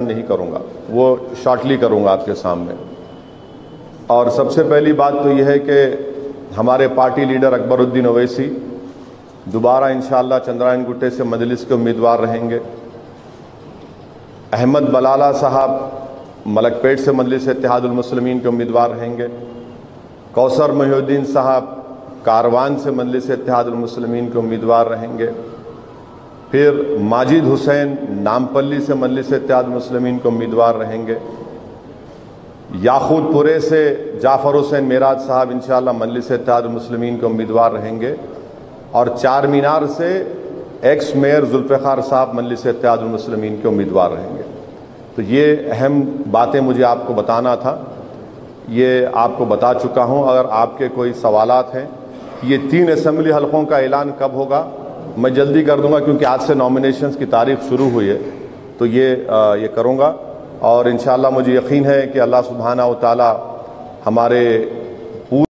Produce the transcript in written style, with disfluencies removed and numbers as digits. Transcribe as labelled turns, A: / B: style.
A: نہیں کروں گا، وہ شارٹلی کروں گا آپ کے سامنے۔ اور سب سے پہلی بات تو یہ ہے کہ ہمارے پارٹی لیڈر اکبر الدین اویسی دوبارہ انشاءاللہ چندرائن گٹے سے مجلس کے امیدوار رہیں گے۔ احمد بلالہ صاحب ملک پیٹ سے مجلس اتحاد المسلمین کے امیدوار رہیں گے۔ کوثر محی الدین صاحب کاروان سے مجلس اتحاد المسلمین کے امیدوار رہیں گے۔ پھر ماجد حسین نامپلی سے مجلس اتحاد المسلمین کے امیدوار رہیں گے۔ یاقوت پورے سے جعفر حسین معراج صاحب انشاءاللہ مجلس اتحاد المسلمین کے امیدوار رہیں گے، اور چار مینار سے ایکس میئر ذوالفقار صاحب مجلس اتحاد المسلمین کے امیدوار رہیں گے۔ تو یہ اہم باتیں مجھے آپ کو بتانا تھا، یہ آپ کو بتا چکا ہوں۔ اگر آپ کے کوئی سوالات ہیں، یہ 3 اسمبلی حلقوں کا اعلان کب ہوگا میں جلدی کر دوں گا، کیونکہ آج سے نامینیشنز کی تاریخ شروع ہوئی ہے، تو یہ کروں گا، اور انشاءاللہ مجھے یقین ہے کہ اللہ سبحانہ و تعالی ہمارے